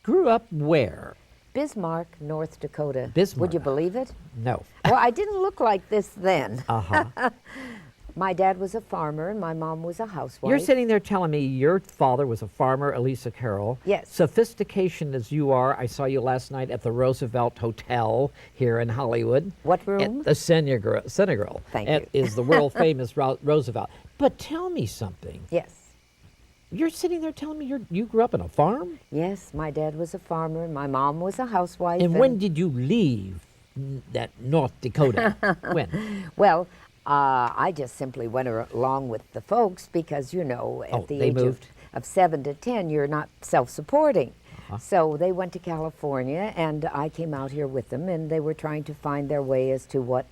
grew up where? Bismarck, North Dakota. Bismarck. Would you believe it? No. Well, I didn't look like this then. Uh-huh. My dad was a farmer and my mom was a housewife. You're sitting there telling me your father was a farmer, Elisa Carroll. Yes. Sophistication as you are, I saw you last night at the Roosevelt Hotel here in Hollywood. What room? At the Senegal. Thank It you. is the world famous Roosevelt. But tell me something. Yes. You're sitting there telling me you grew up on a farm? Yes, my dad was a farmer and my mom was a housewife. And when did you leave that North Dakota? When? Well, I just simply went along with the folks because, you know, at the they age moved. of 7 to 10, you're not self-supporting. So they went to California, and I came out here with them, and they were trying to find their way as to what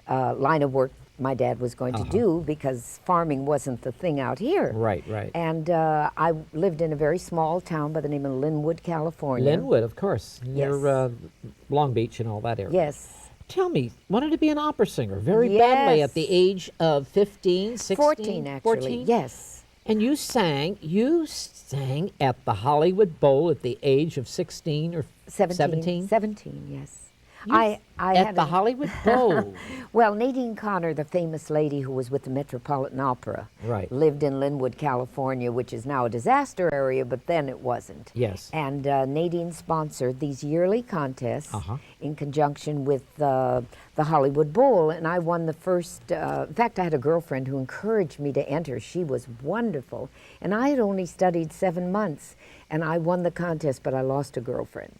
line of work my dad was going to do, because farming wasn't the thing out here. Right, right. And I lived in a very small town by the name of Linwood, California. Linwood, of course, near Yes. Long Beach and all that area. Yes. Tell me, wanted to be an opera singer very badly Yes. at the age of 15, 16? 14, actually. 14? Yes. And you sang at the Hollywood Bowl at the age of 16 or 17? 17, yes. You I at had the a- Hollywood Bowl. Well, Nadine Connor, the famous lady who was with the Metropolitan Opera, Right. lived in Linwood, California, which is now a disaster area, but then it wasn't. Yes. And Nadine sponsored these yearly contests in conjunction with the Hollywood Bowl, and I won the first. In fact, I had a girlfriend who encouraged me to enter. She was wonderful, and I had only studied 7 months, and I won the contest, but I lost a girlfriend.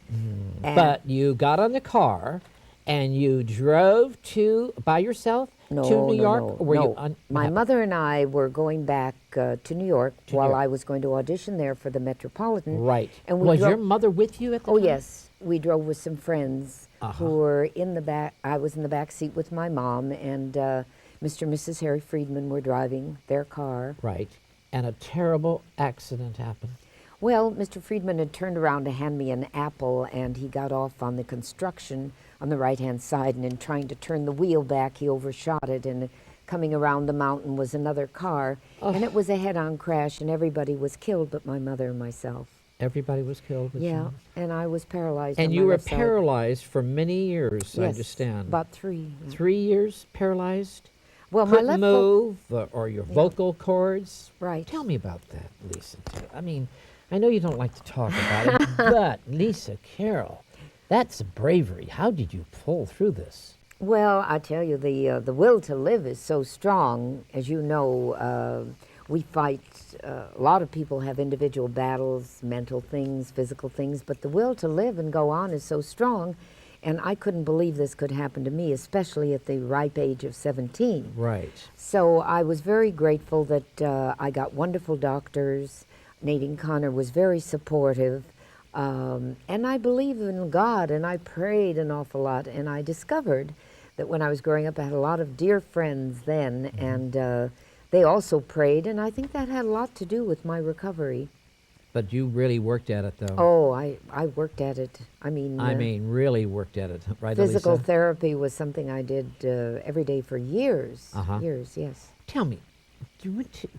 And- But you got on the car and you drove by yourself to New York? No, Or were no. you on, what My happened? mother and I were going back to New York while New York. I was going to audition there for the Metropolitan. Right. And we Was drove, your mother with you at the Oh time? yes, we drove with some friends who were in the back. I was in the back seat with my mom, and Mr. and Mrs. Harry Friedman were driving their car. Right. And a terrible accident happened. Well, Mr. Friedman had turned around to hand me an apple, and he got off on the construction on the right-hand side, and in trying to turn the wheel back, he overshot it, and coming around the mountain was another car, and it was a head-on crash, and everybody was killed but my mother and myself. Everybody was killed? but Yeah, you- and I was paralyzed. And on you my were left side. paralyzed for many years, I Yes, understand. about 3. 3 years paralyzed? Well, my Couldn't left move, or your vocal cords? Right. Tell me about that, Lisa. I mean, I know you don't like to talk about it, but Lisa Carroll, that's bravery. How did you pull through this? Well, I tell you, the will to live is so strong. As you know, we fight. A lot of people have individual battles, mental things, physical things, but the will to live and go on is so strong. And I couldn't believe this could happen to me, especially at the ripe age of 17. Right. So I was very grateful that I got wonderful doctors. Nadine Connor was very supportive. And I believe in God, and I prayed an awful lot. And I discovered that when I was growing up, I had a lot of dear friends then, and they also prayed. And I think that had a lot to do with my recovery. But you really worked at it, though. Oh, I worked at it. I mean, really worked at it, right, physical Elisa? therapy was something I did every day for years. Years, yes. Tell me,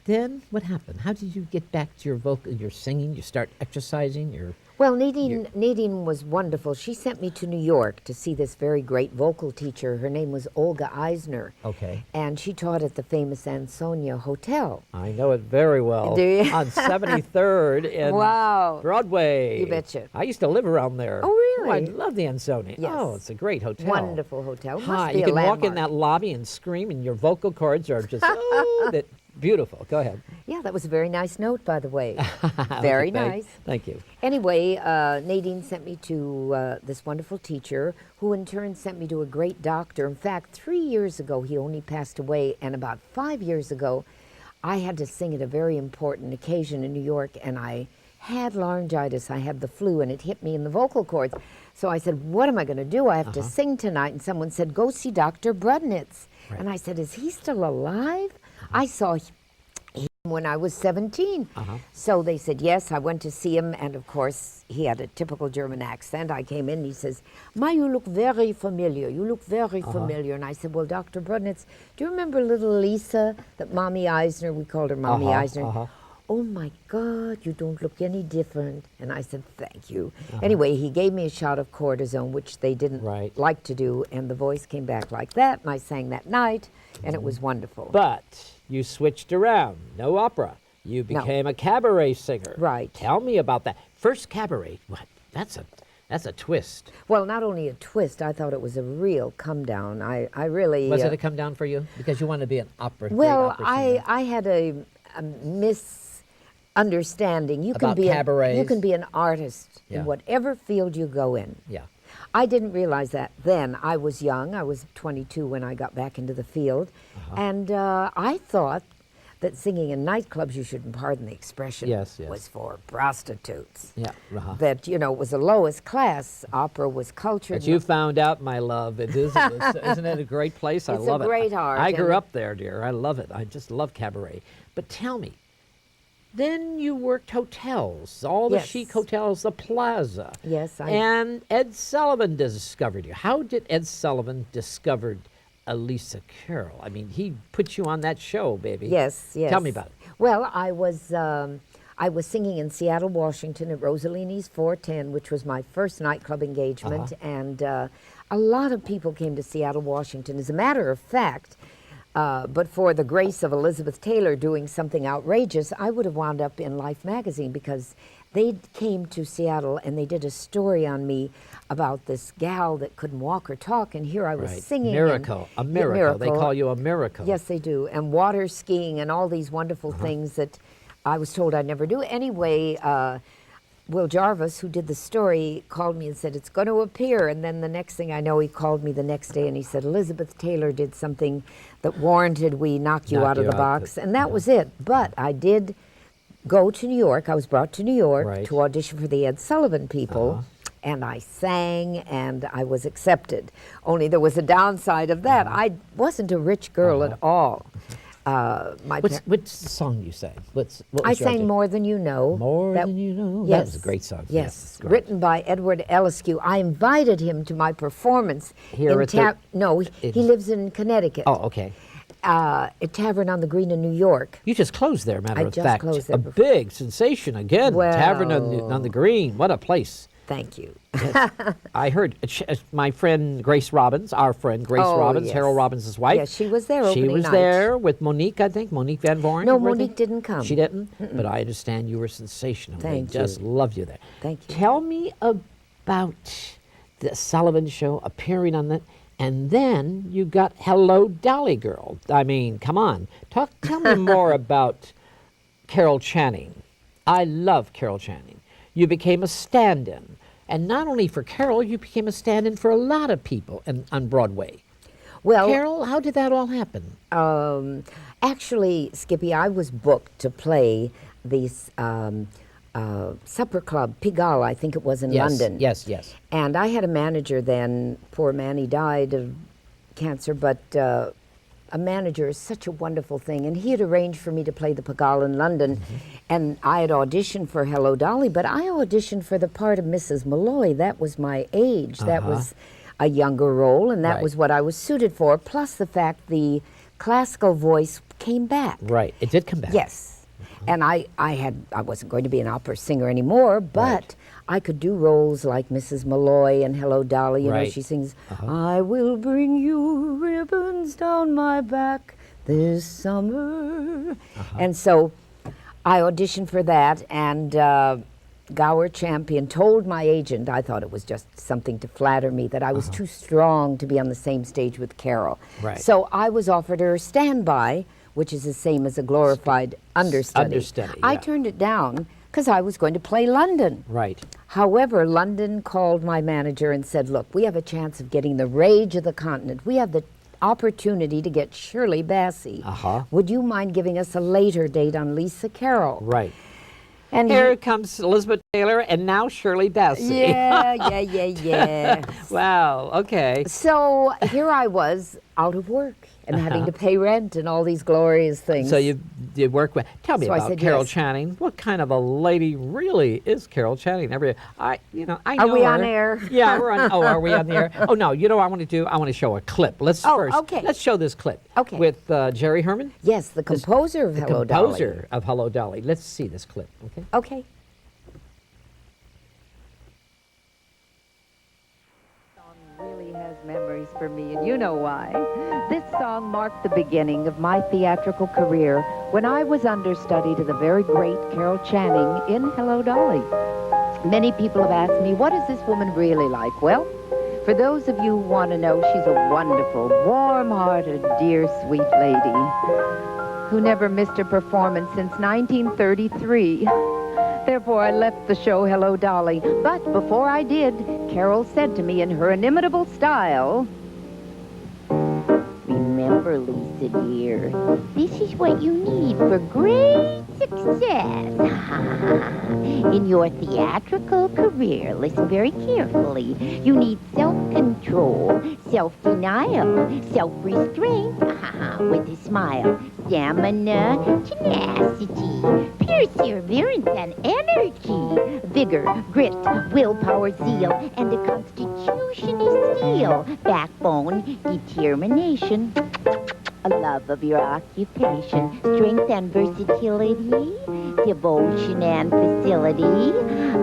then what happened? How did you get back to your singing? You start exercising? Well, Nadine was wonderful. She sent me to New York to see this very great vocal teacher. Her name was Olga Eisner. Okay. And she taught at the famous Ansonia Hotel. I know it very well. Do you? On 73rd in Wow. Broadway. You betcha. I used to live around there. Oh, really? Oh, I love the Ansonia. Yes. Oh, it's a great hotel. Wonderful hotel. Must Hi, be you a can walk landmark. in that lobby and scream, and your vocal cords are just beautiful. Go ahead. Yeah, that was a very nice note, by the way. Very nice. Thank you. Anyway, Nadine sent me to this wonderful teacher, who in turn sent me to a great doctor. In fact, 3 years ago, he only passed away, and about 5 years ago, I had to sing at a very important occasion in New York, and I had laryngitis. I had the flu, and it hit me in the vocal cords. So I said, what am I going to do? I have to sing tonight. And someone said, go see Dr. Brudnitz. Right. And I said, is he still alive? I saw him when I was 17. So they said, yes, I went to see him, and of course, he had a typical German accent. I came in, and he says, Ma, you look very familiar. You look very familiar. And I said, well, Dr. Brudnitz, do you remember little Lisa, that Mommy Eisner, we called her Mommy Eisner? "Oh my God, you don't look any different." And I said, "Thank you." Anyway, he gave me a shot of cortisone, which they didn't Right. like to do, and the voice came back like that, and I sang that night, and it was wonderful. But you switched around. No opera. You No. became a cabaret singer. Right. Tell me about that. First cabaret. What? That's a twist. Well, not only a twist, I thought it was a real come down. I really Was it a come down for you? Because you wanted to be an great well, opera singer. I had a misunderstanding. You can About be you cabarets? can be an artist Yeah. in whatever field you go in. Yeah. I didn't realize that then. I was young. I was 22 when I got back into the field, and I thought that singing in nightclubs, you shouldn't pardon the expression, Yes. was for prostitutes. Yeah. That it was the lowest class. Opera was cultured. But you found out, my love, isn't it a great place? I It's a love it. great art, I grew and- up there, dear. I love it. I just love cabaret. But tell me, then you worked hotels, all the Yes. chic hotels, the Plaza. Yes, And Ed Sullivan discovered you. How did Ed Sullivan discover Elisa Carroll? I mean, he put you on that show, baby. Yes, yes. Tell me about it. Well, I was singing in Seattle, Washington at Rosalini's 410, which was my first nightclub engagement, and a lot of people came to Seattle, Washington. As a matter of fact, but for the grace of Elizabeth Taylor doing something outrageous, I would have wound up in Life magazine because they came to Seattle and they did a story on me about this gal that couldn't walk or talk, and here I was Right. singing. Miracle. and- A Yeah, miracle. They call you a miracle. Yes, they do. And water skiing and all these wonderful things that I was told I'd never do. Anyway, Will Jarvis, who did the story, called me and said, "It's going to appear." And then the next thing I know, he called me the next day and he said, "Elizabeth Taylor did something that warranted we knock you Knock out of you the out box." And that was it. But I did go to New York. I was brought to New York Right. to audition for the Ed Sullivan people. And I sang and I was accepted. Only there was a downside of that. I wasn't a rich girl at all. What's the song you sang? What was I your sang audition? More Than You Know. More That- Than You Know. Yes. That was a great song. Yes, it's great. written by Edward Elliskew. I invited him to my performance. Here in at the- No, he lives in Connecticut. Oh, okay. At Tavern on the Green in New York. You just closed there, matter I of just fact. closed there A before. big sensation again. Tavern on the Green. What a place. Thank you. I heard my friend Grace Robbins, our friend Grace Oh, Robbins, yes. Harold Robbins' wife. Yes, she was there She opening was night. there with Monique, I think. Monique Van Vorn. No, were they? Monique didn't come. She didn't? But I understand you were sensational. Thank They just you. loved you there. Thank you. Tell me about the Sullivan Show, appearing on that. And then you got Hello, Dolly Girl. I mean, come on. Tell me more about Carroll Channing. I love Carroll Channing. You became a stand-in. And not only for Carroll, you became a stand-in for a lot of people on Broadway. Well, Carroll, how did that all happen? actually, Skippy, I was booked to play the supper club, Pigalle, I think it was in London. Yes. And I had a manager then. Poor man, he died of cancer, but a manager is such a wonderful thing. And he had arranged for me to play the Pigalle in London. And I had auditioned for Hello, Dolly, but I auditioned for the part of Mrs. Malloy. That was my age. That was a younger role, and that Right. was what I was suited for, plus the fact the classical voice came back. Right. It did come back. Yes. And I wasn't going to be an opera singer anymore, but Right. I could do roles like Mrs. Malloy and Hello, Dolly. You know, Right. she sings, "I will bring you ribbons down my back this summer." And so I auditioned for that, and Gower Champion told my agent, I thought it was just something to flatter me, that I was too strong to be on the same stage with Carroll. Right. So I was offered her standby, which is the same as a glorified understudy. Understudy, I yeah. turned it down because I was going to play London. Right. However, London called my manager and said, "Look, we have a chance of getting the rage of the continent. We have the opportunity to get Shirley Bassey. Would you mind giving us a later date on Lisa Carroll?" Right. And Here comes Elizabeth Taylor and now Shirley Bassey. yeah. Wow. Okay. So here I was out of work and having to pay rent and all these glorious things. So you did work with. Tell me So I about said Carol yes. Channing. What kind of a lady really is Carol Channing? I know Are we on her. air? Yeah, we're on. Oh, are we on the air? Oh no, you know what I want to do? I want to show a clip. Let's Oh, first. okay. Let's show this clip. Okay. With Jerry Herman. Yes, the composer of Hello, Dolly. Composer of Hello, Dolly. Let's see this clip. Okay. Okay. Really has memories for me, and you know why. This song marked the beginning of my theatrical career when I was understudy to the very great Carol Channing in Hello, Dolly. Many people have asked me, what is this woman really like? Well, for those of you who want to know, she's a wonderful, warm-hearted, dear, sweet lady who never missed a performance since 1933. Therefore, I left the show Hello, Dolly. But before I did, Carol said to me in her inimitable style, "Remember, Lisa dear, this is what you need for great success in your theatrical career. Listen very carefully. You need self-control, self-denial, self-restraint with a smile, stamina, tenacity, perseverance and energy, vigor, grit, willpower, zeal, and a constitution of steel, backbone, determination, a love of your occupation, strength and versatility, devotion and facility,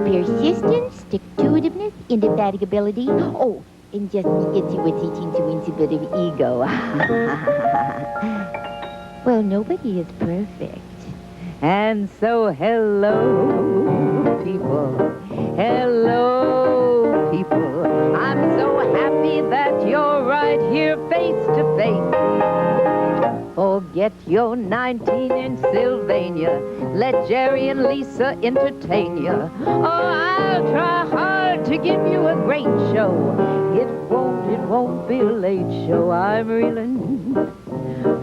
persistence, stick-to-itiveness, indefatigability, oh, and just itsy-witsy, bit of ego." Well, nobody is perfect. And so, hello, people. Hello, people. I'm so happy that you're right here face to face. Forget your 19-inch Sylvania. Let Jerry and Lisa entertain you. Oh, I'll try hard to give you a great show. It won't be a late show. I'm reeling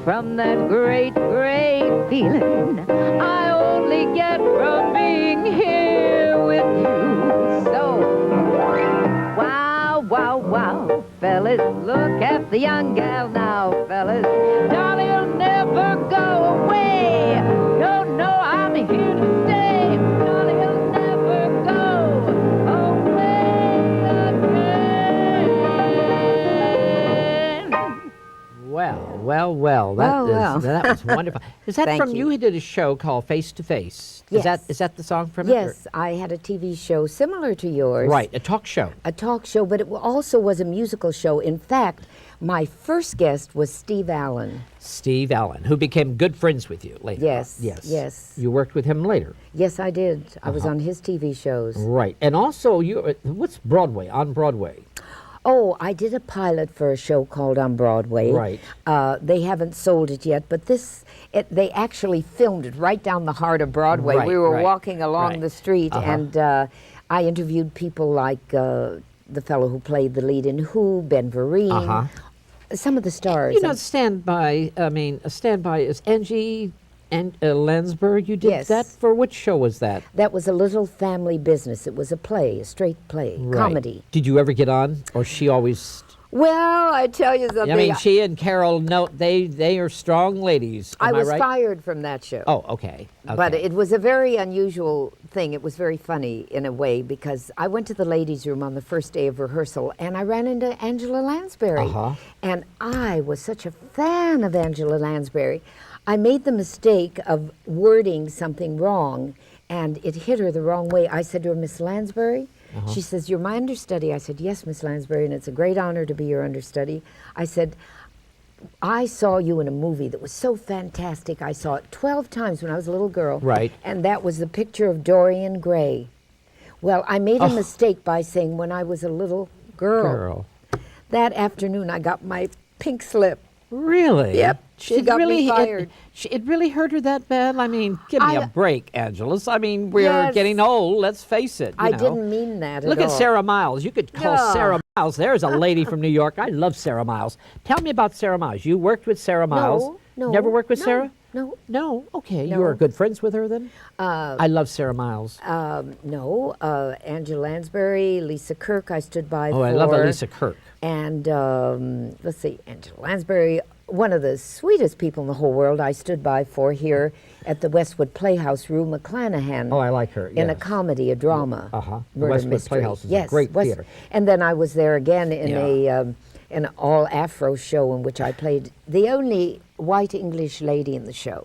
from that great, great feeling I only get from being here with you. So, wow, fellas, look at the young gal now, fellas. Dolly'll never go away. No, I'm here to stay. Dolly'll never go away again. Well. That was wonderful. Is that Thank from you. you? Did a show called Face to Face. Yes. Is that the song from it? Yes, I had a TV show similar to yours. Right, a talk show. A talk show, but it also was a musical show. In fact, my first guest was Steve Allen. Steve Allen, who became good friends with you later. Yes, Yes. yes. You worked with him later. Yes, I did. I was on his TV shows. Right. And also, what's Broadway, on Broadway? Oh, I did a pilot for a show called On Broadway. Right. They haven't sold it yet, but they actually filmed it right down the heart of Broadway. Right, we were right, walking along right. the street, and I interviewed people like the fellow who played the lead in Who, Ben Vereen, some of the stars. You know, Standby is Angie and Lansbury. You did Yes. that for which show was that? That was a little family business. It was a play, a straight play, Right. comedy. Did you ever get on, or she always? Well, I tell you something. I mean, she and Carroll. No, they are strong ladies. I Am was right? fired from that show. Oh, okay. But it was a very unusual thing. It was very funny in a way because I went to the ladies' room on the first day of rehearsal and I ran into Angela Lansbury. And I was such a fan of Angela Lansbury. I made the mistake of wording something wrong and it hit her the wrong way. I said to her, "Miss Lansbury," she says, "You're my understudy." I said, "Yes, Miss Lansbury, and it's a great honor to be your understudy." I said, "I saw you in a movie that was so fantastic. I saw it 12 times when I was a little girl." Right. And that was the picture of Dorian Gray. Well, I made a mistake by saying when I was a little girl. That afternoon, I got my pink slip. Really? Yep. She got me fired. It really hurt her that bad? I mean, give me a break, Angelus. I mean, we're Yes. getting old, let's face it. I know. didn't mean that Look at at all. Sarah Miles. You could call Yeah. Sarah Miles. There's a lady from New York. I love Sarah Miles. Tell me about Sarah Miles. You worked with Sarah Miles. No. Never worked with no, Sarah? No. No. Okay. No. You were good friends with her then? I love Sarah Miles. No. Angela Lansbury, Lisa Kirk, I stood by for. I love Elisa Kirk. And let's see, Angela Lansbury, one of the sweetest people in the whole world I stood by for here at the Westwood Playhouse, Rue McClanahan. Oh, I like her, In a yes. comedy, a drama. The Murder Westwood mystery. Playhouse is a great theater. And then I was there again in Yeah. an all-Afro show in which I played the only white English lady in the show.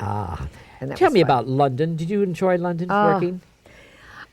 And that Tell was me fun. about London. Did you enjoy London working?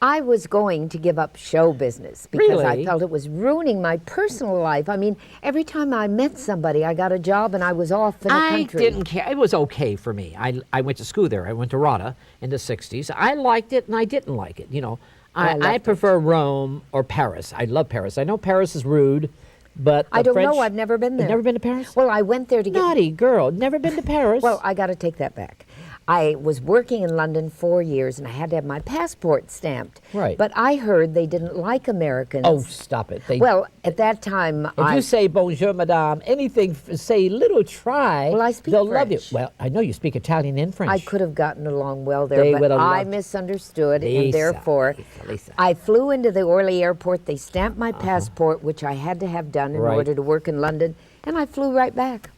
I was going to give up show business because I Really? felt it was ruining my personal life. I mean, every time I met somebody, I got a job and I was off in the I country. didn't care. It was okay for me. I went to school there. I went to RADA in the 60s. I liked it and I didn't like it. You know, I I loved prefer Rome or Paris. I love Paris. I know Paris is rude, but I the don't know. French- I've never been there. You've never been to Paris? Well, I went there to get... Naughty girl. Never been to Paris? Well, I got to take that back. I was working in London 4 years, and I had to have my passport stamped. Right. But I heard they didn't like Americans. oh, stop it. They, Well, at that time, if you say bonjour, madame, anything, say little try, Well, I speak they'll love you. French. Well, I know you speak Italian and French. I could have gotten along well there, They but would have I loved- misunderstood, and Lisa, therefore, Lisa. I flew into the Orly airport. They stamped my passport, which I had to have done in Right. order to work in London, and I flew right back.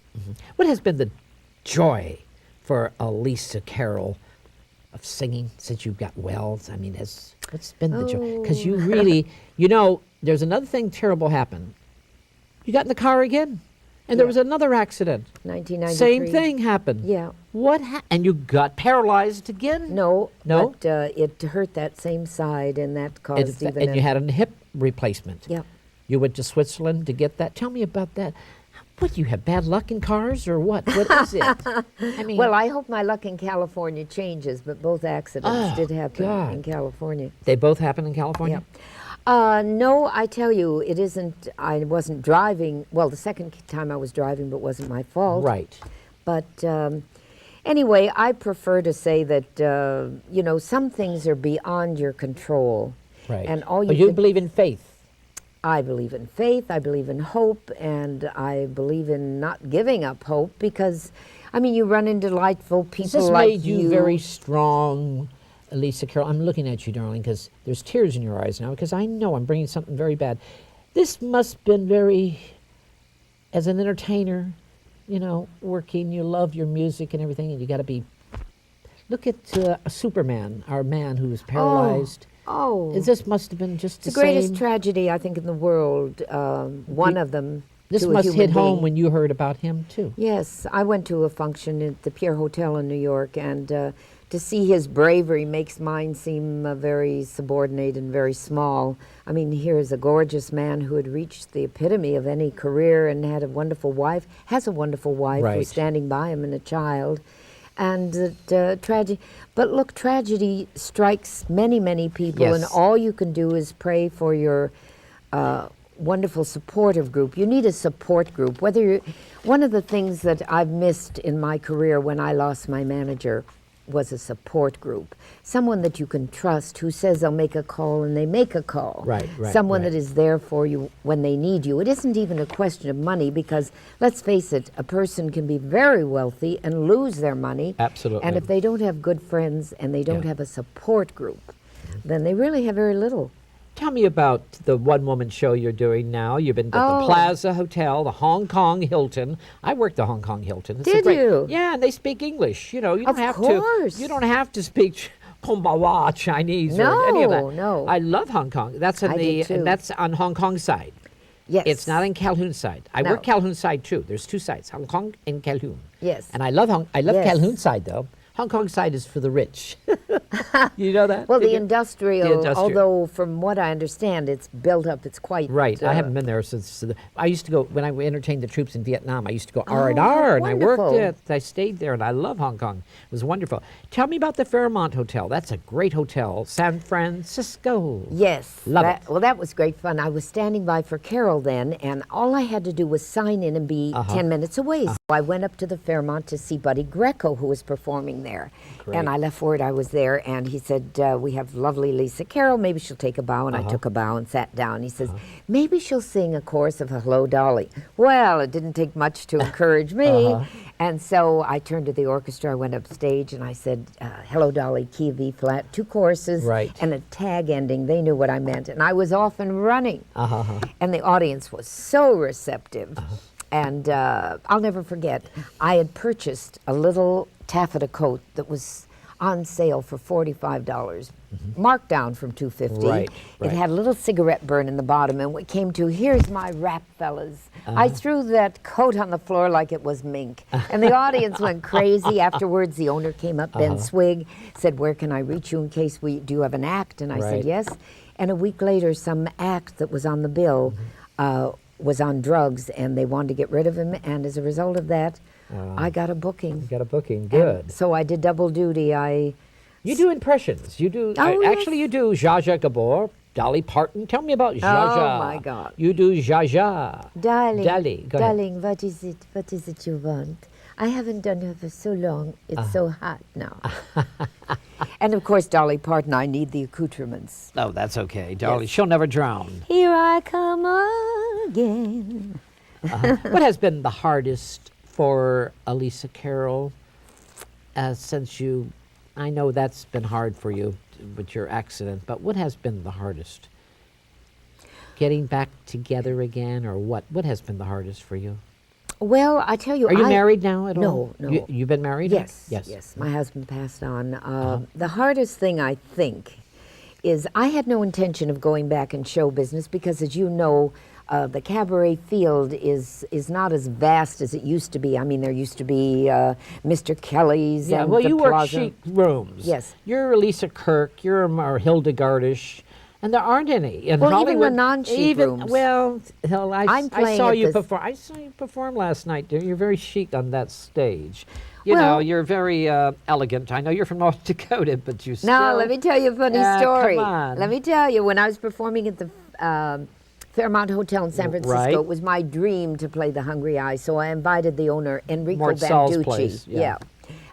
What has been the joy for Lisa Carroll of singing since you got Wells? I mean, what's been the joy? Because you really, you know, there's another thing terrible happened. You got in the car again, and there Yeah. was another accident. 1993. Same thing happened. Yeah. What? And you got paralyzed again? No, No? but it hurt that same side, and that caused even And you had a hip replacement. Yeah. You went to Switzerland to get that. Tell me about that. What, do you have bad luck in cars or what? What is it? I mean, Well, I hope my luck in California changes, but both accidents Oh, did happen God. in California. they both happen in California? No, I tell you, it isn't. I wasn't driving. Well, the second time I was driving, but wasn't my fault. Right. But anyway, I prefer to say that you know, some things are beyond your control. Right. And all But you you can- believe in faith. I believe in faith, I believe in hope, and I believe in not giving up hope because, I mean, you run into delightful Has people this like made you very strong, Lisa Carroll? I'm looking at you, darling, because there's tears in your eyes now, because I know I'm bringing something very bad. This must have been very, as an entertainer, you know, working, you love your music and everything, and you got to be, look at Superman, our man who was paralyzed. Oh, This must have been just the the greatest same. tragedy, I think, in the world. One of them. This to a must human hit home being. when you heard about him, too. Yes, I went to a function at the Pierre Hotel in New York, and to see his bravery makes mine seem very subordinate and very small. I memean, here's a gorgeous man who had reached the epitome of any career and had a wonderful wife, has a wonderful wife Right. who's standing by him and a child. And tragedy, but look, tragedy strikes many, many people, and Yes. all you can do is pray for your wonderful supportive group. You need a support group. Whether you, one of the things that I've missed in my career when I lost my manager was a support group. Someone that you can trust who says they'll make a call and they make a call. Right, right, Someone right. that is there for you when they need you. It isn't even a question of money because, let's face it, a person can be very wealthy and lose their money. Absolutely. And if they don't have good friends and they don't Yeah. have a support group, then they really have very little. Tell me about the one-woman show you're doing now. You've been at the Oh. Plaza Hotel, the Hong Kong Hilton. I worked the Hong Kong Hilton. It's a Did great- you? Yeah, and they speak English. You know, you Of don't have course. to. You don't have to speak Konbawa Chinese or any of No, that. no. I love Hong Kong. That's in I the do too. and that's on Hong Kong side. Yes. It's not in Calhoun side. I No. work Calhoun side too. There's two sides, Hong Kong and Calhoun. Yes. And I love Yes. Calhoun side though. Hong Kong side is for the rich. You know that? Well, Did the you? industrial, The industrial. although from what I understand, it's built up. It's quite Right. I haven't been there since. I used to go when I entertained the troops in Vietnam. I used to go R&R, and I worked wonderful. it. I stayed there, and I love Hong Kong. It was wonderful. Tell me about the Fairmont Hotel. That's a great hotel, San Francisco. Yes. Love it. Well, that was great fun. I was standing by for Carroll then, and all I had to do was sign in and be 10 minutes away. So I went up to the Fairmont to see Buddy Greco, who was performing there. Great. And I left word I was there, and he said, we have lovely Lisa Carroll. Maybe she'll take a bow. And I took a bow and sat down. He says, maybe she'll sing a chorus of Hello, Dolly. Well, it didn't take much to encourage me. And so I turned to the orchestra. I went upstage, and I said, Hello, Dolly, key of E flat, 2 choruses, Right. and a tag ending. They knew what I meant. And I was off and running. And the audience was so receptive. And I'll never forget, I had purchased a little taffeta coat that was on sale for $45, marked down from $2.50. Right, It had a little cigarette burn in the bottom, and we came to, here's my rap, fellas. I threw that coat on the floor like it was mink, and the audience went crazy. Afterwards, the owner came up, Ben Swig, said, where can I reach you in case do you have an act? And I said, yes. And a week later, some act that was on the bill was on drugs, and they wanted to get rid of him, and as a result of that, I got a booking. You got a booking, good. And so I did double duty. You do impressions. You do, actually you do Zsa Zsa Gabor, Dolly Parton. Tell me about Zsa Zsa. Oh my God. You do Zsa Zsa. Darling, Dolly, go ahead. darling, what is it? What is it you want? I haven't done it for so long. It's so hot now. And of course, Dolly Parton, I need the accoutrements. Oh, that's okay, Dolly. Yes. She'll never drown. Here I come again. What has been the hardest for Elisa Carroll since you, I know that's been hard for you with your accident, but what has been the hardest? Getting back together again, or what? What has been the hardest for you? Well, I tell you, Are you married now at all? No, no. You've been married? Yes, Yes. yes. My husband passed on. The hardest thing, I think, is I had no intention of going back in show business because, as you know, the cabaret field is not as vast as it used to be. I mean, there used to be Mr. Kelly's and well, the you work Plaza. chic rooms. Yes. You're Elisa Kirk, you're Hildegardish, and there aren't any. In Well, even Hollywood, the non-chic rooms. Well, hell, I'm I playing saw at you this- perform. I saw you perform last night. Dear. You're very chic on that stage. You Well- know, you're very elegant. I know you're from North Dakota, but you still. No, let me tell you a funny story. Come on. Let me tell you, when I was performing at the Fairmont Hotel in San Francisco, Right. it was my dream to play the Hungry Eye, so I invited the owner, Enrico Mort Saul's Banducci. place, yeah.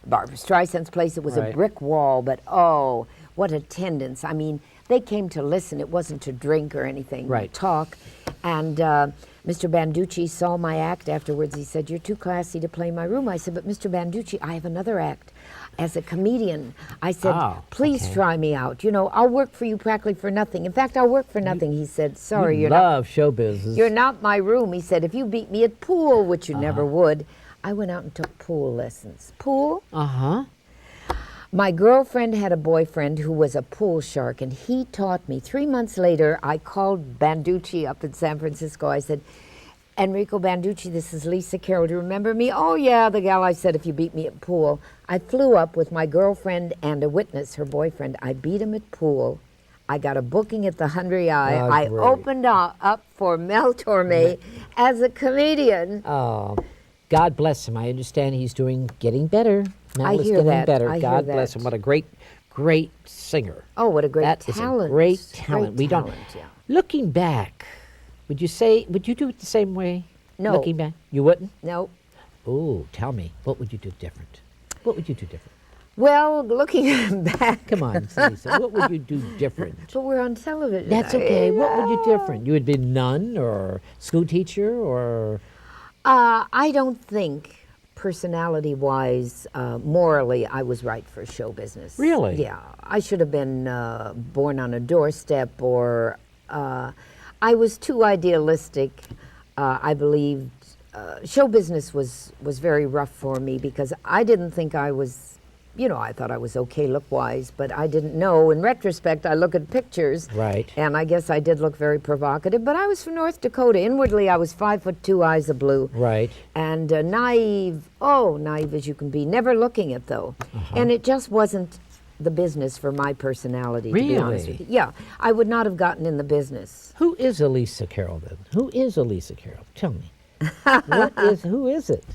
Barbara Streisand's place. It was a Right. brick wall, but oh, what attendance. I mean, they came to listen. It wasn't to drink or anything, Right. talk. And Mr. Banducci saw my act afterwards. He said, you're too classy to play my room. I said, but Mr. Banducci, I have another act. As a comedian, I said, Oh, please okay. try me out. You know, I'll work for you practically for nothing. In fact, I'll work for nothing. He said, sorry, you you're not. love show business. You're not my room. He said, if you beat me at pool, which you never would, I went out and took pool lessons. Pool? Uh-huh. My girlfriend had a boyfriend who was a pool shark, and he taught me. 3 months later, I called Banducci up in San Francisco. I said, Enrico Banducci, this is Lisa Carroll. Do you remember me? Oh, yeah, the gal I said if you beat me at pool. I flew up with my girlfriend and a witness, her boyfriend. I beat him at pool. I got a booking at the Hungry Eye. Oh, I great. opened up for Mel Torme as a comedian. Oh, God bless him. I understand he's getting better. Mel I is hear getting that. better. I hear God bless that. him. What a great singer. Oh, what a great That is talent. a great talent. Great We don't. talent, yeah. Looking back, would you do it the same way? No. Looking back, you wouldn't. No. Oh, tell me, what would you do different? What would you do different? Well, looking back. Come on, Lisa. What would you do different? But we're on television. That's okay. What would you different? You would be nun or school teacher or. I don't think, personality-wise, morally, I was right for show business. Really? Yeah. I should have been born on a doorstep, or I was too idealistic. I believed show business was very rough for me because I didn't think I was, I thought I was okay look-wise, but I didn't know. In retrospect, I look at pictures. Right. And I guess I did look very provocative, but I was from North Dakota. Inwardly, I was 5'2", eyes of blue. Right. And naive as you can be, never looking it though. And it just wasn't the business for my personality, to be honest with you. Really? Yeah, I would not have gotten in the business. Who is Elisa Carroll then? Who is Elisa Carroll? Tell me. Who is it?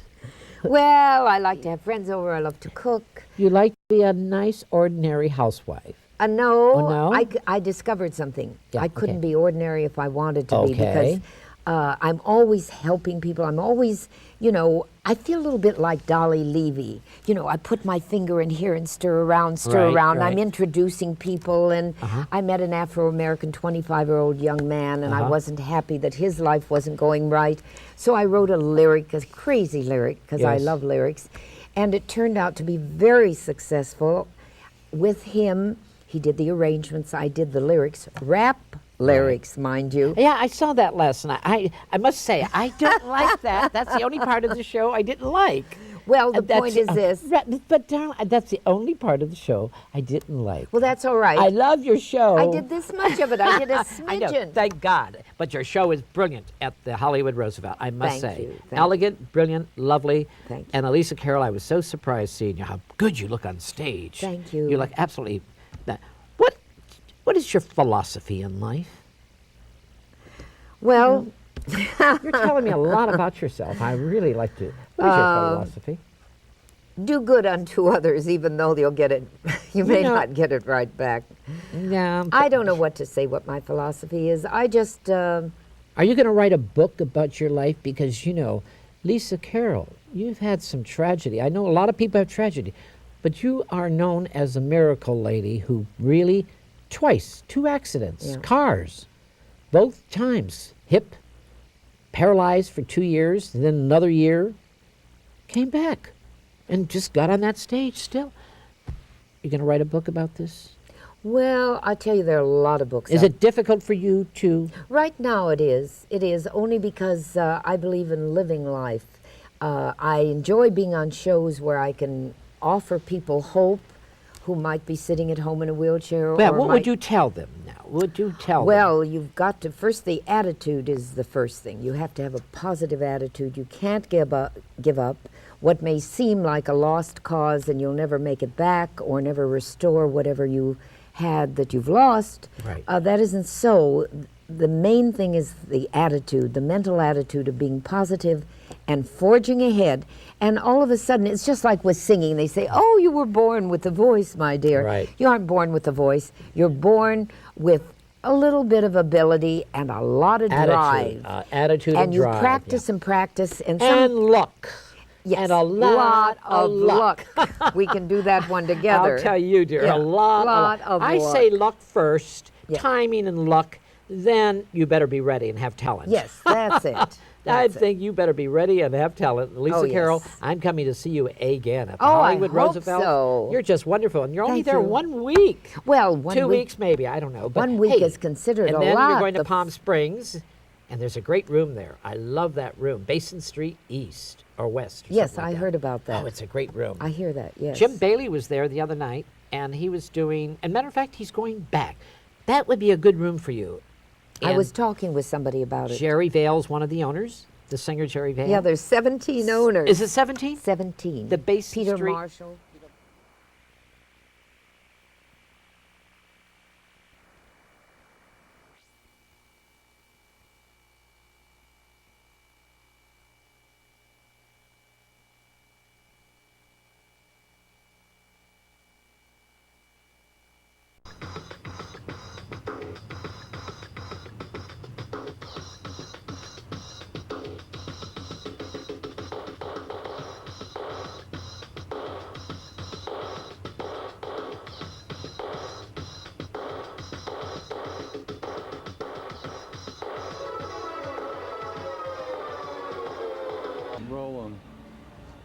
Well, I like to have friends over. I love to cook. You like to be a nice, ordinary housewife. No, Oh, no? I discovered something. Yeah, I couldn't okay. be ordinary if I wanted to be, Okay. because I'm always helping people. I'm always, I feel a little bit like Dolly Levy. I put my finger in here and stir around. Right, I'm right. introducing people, and I met an Afro-American 25-year-old young man, and I wasn't happy that his life wasn't going right. So I wrote a lyric, a crazy lyric, because I Yes. love lyrics. And it turned out to be very successful. With him, he did the arrangements, I did the lyrics. Rap lyrics, mind you. Yeah, I saw that last night. I must say, I don't like that. That's the only part of the show I didn't like. Well, the That's- point is this. But darling, that's the only part of the show I didn't like. Well, that's all right. I love your show. I did this much of it. I did a I know, smidgen. thank God. But your show is brilliant at the Hollywood Roosevelt, I must Thank say. you, thank Elegant, brilliant, lovely. Thank you. And Elisa Carroll, I was so surprised seeing you, how good you look on stage. Thank you. You look absolutely... What is your philosophy in life? Well, You're telling me a lot about yourself. I really like to... What is your philosophy? do good unto others, even though they'll get it. You may know- not get it right back. Yeah. I don't know what to say, what my philosophy is. I just, Are you going to write a book about your life? Because, you know, Lisa Carroll, you've had some tragedy. I know a lot of people have tragedy, but you are known as a miracle lady who really, twice, 2 accidents, Yeah. cars, both times, hip, paralyzed for 2 years, and then another year, came back and just got on that stage still. You going to write a book about this? well, I tell you, there are a lot of books Is out. it difficult for you to... Right now it is. It is only because I believe in living life. I enjoy being on shows where I can offer people hope who might be sitting at home in a wheelchair. Well, or what might, would you tell them now? Would you tell them? Well, you've got to, first, the attitude is the first thing. You have to have a positive attitude. You can't give up what may seem like a lost cause and you'll never make it back or never restore whatever you had that you've lost. Right. That isn't so. The main thing is the attitude, the mental attitude of being positive and forging ahead. And all of a sudden, it's just like with singing. They say, oh, you were born with a voice, my dear. Right. You aren't born with a voice. You're born with a little bit of ability and a lot of drive. Attitude and and you drive. practice and practice. And, And luck. yes, And a lot of luck. We can do that one together. I'll tell you, dear, Yeah, a lot of I luck. say luck first, Yeah. timing and luck, then you better be ready and have talent. Yes, that's it. I That's it. think you better be ready and have talent. Lisa Oh, Carroll, yes. I'm coming to see you again at the Oh, I Hollywood hope Roosevelt. so. You're just wonderful. And you're only Thank there you. 1 week. Well, 1 2 week. weeks maybe, I don't know. But 1 week hey, is considered and a then lot. you're going to The Palm Springs, and there's a great room there. I love that room. Basin Street East or West. Or Yes, something like I that. heard about that. Oh, it's a great room. I hear that, yes. Jim Bailey was there the other night, and he was doing, and matter of fact, he's going back. That would be a good room for you. I And was talking with somebody about it. Jerry Vale's one of the owners, the singer Jerry Vale. Yeah, there's 17 owners. Is it 17? 17. The Basin Peter Street- Marshall. Roll 'em.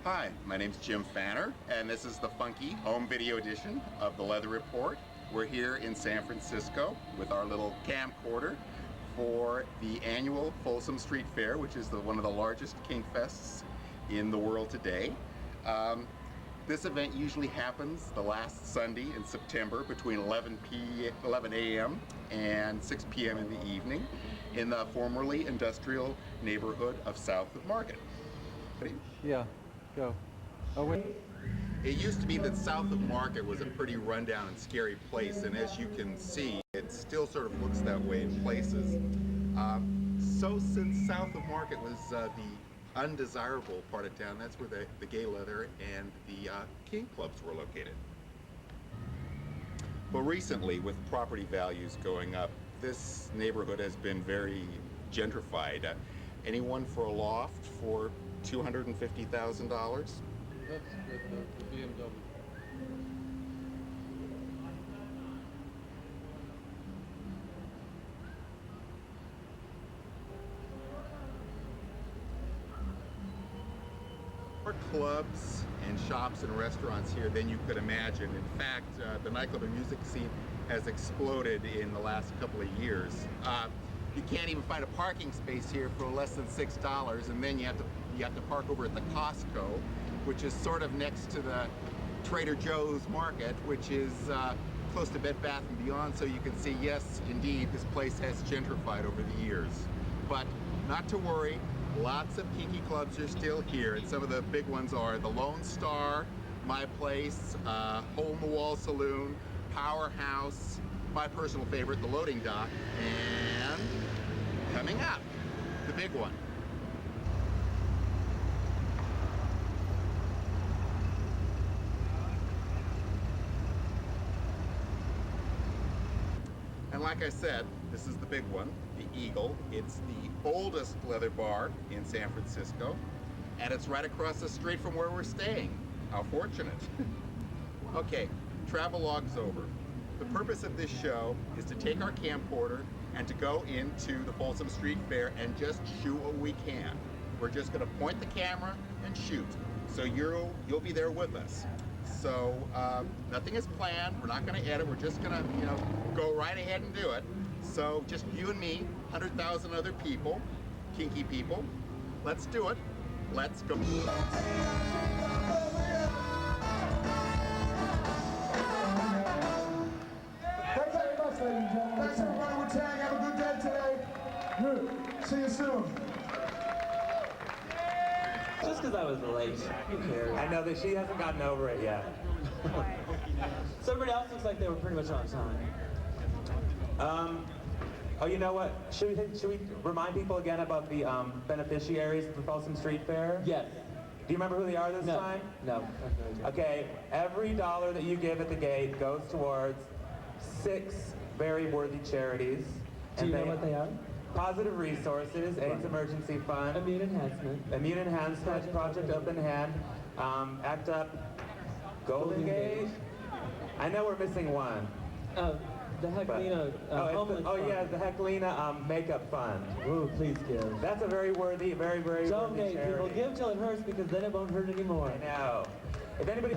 Hi, my name's Jim Fanner, and this is the funky home video edition of the Leather Report. We're here in San Francisco with our little camcorder for the annual Folsom Street Fair, which is one of the largest kink fests in the world today. This event usually happens the last Sunday in September between 11 a.m. and 6 p.m. in the evening in the formerly industrial neighborhood of South of Market. Yeah, go. Oh, wait. It used to be that South of Market was a pretty rundown and scary place, and as you can see, it still sort of looks that way in places. So since South of Market was the undesirable part of town, that's where the gay leather and the kink clubs were located. But recently, with property values going up, this neighborhood has been very gentrified. Anyone for a loft for $250,000? That's the BMW. More clubs and shops and restaurants here than you could imagine. In fact, the nightclub and music scene has exploded in the last couple of years. You can't even find a parking space here for less than $6, and then you have to park over at the Costco, which is sort of next to the Trader Joe's Market, which is close to Bed Bath & Beyond, so you can see, yes, indeed, this place has gentrified over the years. But not to worry, lots of kinky clubs are still here, and some of the big ones are the Lone Star, My Place, Hole in the Wall Saloon, Powerhouse, my personal favorite, the Loading Dock, and coming up, the big one. And like I said, this is the big one, the Eagle. It's the oldest leather bar in San Francisco, and it's right across the street from where we're staying. How fortunate. Okay, travelogue's over. The purpose of this show is to take our camcorder and to go into the Folsom Street Fair and just shoot what we can. We're just gonna point the camera and shoot. So you'll be there with us. So nothing is planned. We're not going to edit. We're just going to, go right ahead and do it. So just you and me, 100,000 other people, kinky people. Let's do it. Let's go. Thanks very much, ladies and gentlemen. Thanks everybody. We're tagging. Have a good day today. Good. See you soon. Just because I was late. Who cares? I know that she hasn't gotten over it yet. So everybody else looks like they were pretty much on time. Oh, you know what? Should we remind people again about the beneficiaries of the Folsom Street Fair? Yes. Do you remember who they are this time? No. Okay, every dollar that you give at the gate goes towards 6 very worthy charities. Do you know what they are? Positive Resources, AIDS Emergency Fund, Immune Enhancement, Project Open Hand, ACT UP, Golden Gate. I know we're missing one. The Heclina Homeless Fund. The Heclina Makeup Fund. Ooh, please give. That's a very worthy, very Donate, worthy charity. people. Give till it hurts because then it won't hurt anymore. I know. If anybody...